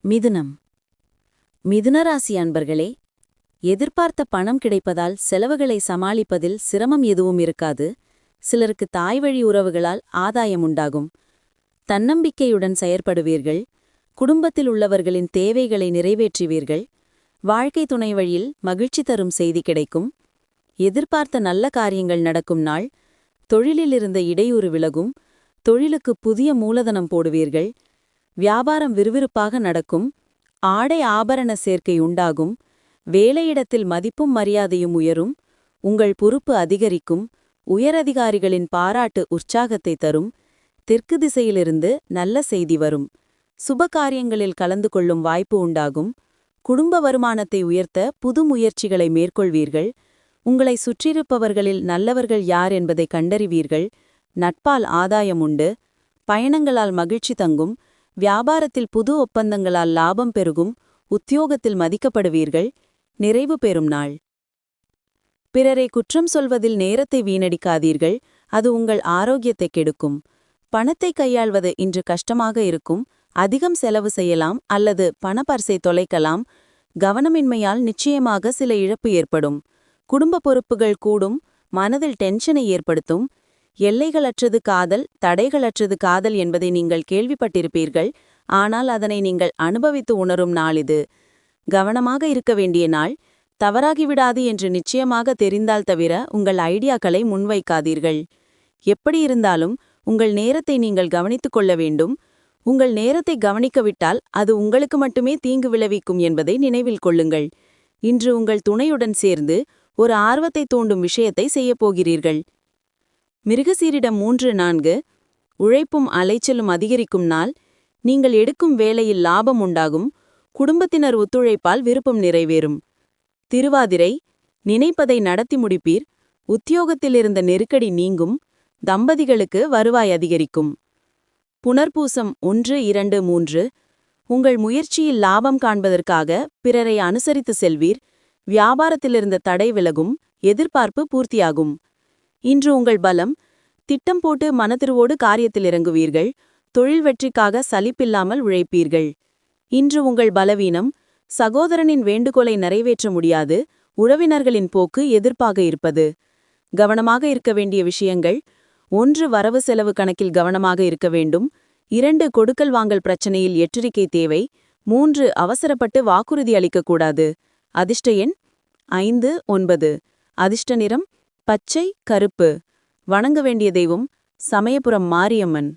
மிதுனம். மிதுனராசி அன்பர்களே, எதிர்பார்த்த பணம் கிடைப்பதால் செலவுகளை சமாளிப்பதில் சிரமம் எதுவும் இருக்காது. சிலருக்கு தாய்வழி உறவுகளால் ஆதாயம் உண்டாகும். தன்னம்பிக்கையுடன் செயற்படுவீர்கள். குடும்பத்தில் உள்ளவர்களின் தேவைகளை நிறைவேற்றுவீர்கள். வாழ்க்கை துணை வழியில் மகிழ்ச்சி தரும் செய்தி கிடைக்கும். எதிர்பார்த்த நல்ல காரியங்கள் நடக்கும் நாள். தொழிலிலிருந்த இடையூறு விலகும். தொழிலுக்கு புதிய மூலதனம் போடுவீர்கள். வியாபாரம் விறுவிறுப்பாக நடக்கும். ஆடை ஆபரண சேர்க்கை உண்டாகும். வேலையிடத்தில் மதிப்பும் மரியாதையும் உயரும். உங்கள் பொறுப்பு அதிகரிக்கும். உயரதிகாரிகளின் பாராட்டு உற்சாகத்தை தரும். தெற்கு திசையிலிருந்து நல்ல செய்தி வரும். சுப காரியங்களில் கலந்து கொள்ளும் வாய்ப்பு உண்டாகும். குடும்ப வருமானத்தை உயர்த்த புது முயற்சிகளை மேற்கொள்வீர்கள். உங்களை சுற்றியிருப்பவர்களில் நல்லவர்கள் யார் என்பதை கண்டறிவீர்கள். நட்பால் ஆதாயம் உண்டு. பயணங்களால் மகிழ்ச்சி தங்கும். வியாபாரத்தில் புது ஒப்பந்தங்களால் லாபம் பெருகும். உத்தியோகத்தில் மதிக்கப்படுவீர்கள். நிறைவு பெறும் நாள். பிறரை குற்றம் சொல்வதில் நேரத்தை வீணடிக்காதீர்கள். அது உங்கள் ஆரோக்கியத்தை கெடுக்கும். பணத்தை கையாள்வது இன்று கஷ்டமாக இருக்கும். அதிகம் செலவு செய்யலாம் அல்லது பணப்பர்சை தொலைக்கலாம். கவனமின்மையால் நிச்சயமாக சில இழப்பு ஏற்படும். குடும்ப பொறுப்புகள் கூடும். மனதில் டென்ஷனை ஏற்படுத்தும். எல்லைகளற்றது காதல், தடைகளற்றது காதல் என்பதை நீங்கள் கேள்விப்பட்டிருப்பீர்கள். ஆனால் அதனை நீங்கள் அனுபவித்து உணரும் நாள் இது. கவனமாக இருக்க வேண்டிய நாள். தவறாகிவிடாது என்று நிச்சயமாக தெரிந்தால் தவிர உங்கள் ஐடியாக்களை முன்வைக்காதீர்கள். எப்படி இருந்தாலும் உங்கள் நேரத்தை நீங்கள் கவனித்துக் கொள்ள வேண்டும். உங்கள் நேரத்தை கவனிக்கவிட்டால் அது உங்களுக்கு மட்டுமே தீங்கு விளைவிக்கும் என்பதை நினைவில் கொள்ளுங்கள். இன்று உங்கள் துணையுடன் சேர்ந்து ஒரு ஆர்வத்தை தூண்டும் விஷயத்தை செய்யப்போகிறீர்கள். மிருகசீரிடம் 3-4. உழைப்பும் அலைச்சலும் அதிகரிக்கும் நாள். நீங்கள் எடுக்கும் வேலையில் லாபம் உண்டாகும். குடும்பத்தினர் ஒத்துழைப்பால் விருப்பம் நிறைவேறும். திருவாதிரை. நினைப்பதை நடத்தி முடிப்பீர். உத்தியோகத்தில் இருந்த நெருக்கடி நீங்கும். தம்பதிகளுக்கு வருவாய் அதிகரிக்கும். புனர்பூசம் 1-2-3. உங்கள் முயற்சியில் லாபம் காண்பதற்காக பிறரை அனுசரித்து செல்வீர். வியாபாரத்திலிருந்த தடை விலகும். எதிர்பார்ப்பு பூர்த்தியாகும். இன்று உங்கள் பலம். திட்டம் போட்டு மனதிருவோடு காரியத்தில் இறங்குவீர்கள். தொழில் வெற்றிக்காக சலிப்பில்லாமல் உழைப்பீர்கள். இன்று உங்கள் பலவீனம். சகோதரனின் வேண்டுகோளை நிறைவேற்ற முடியாது. உறவினர்களின் போக்கு எதிர்ப்பாக இருப்பது. கவனமாக இருக்க வேண்டிய விஷயங்கள். 1. வரவு செலவு கணக்கில் கவனமாக இருக்க வேண்டும். 2. கொடுக்கல் வாங்கல் பிரச்சனையில் எச்சரிக்கை தேவை. 3. அவசரப்பட்டு வாக்குறுதி அளிக்கக்கூடாது. அதிர்ஷ்ட எண் 5-9. அதிர்ஷ்ட நிறம் பச்சை, கருப்பு. வணங்க வேண்டிய தெய்வம் சமயபுரம் மாரியம்மன்.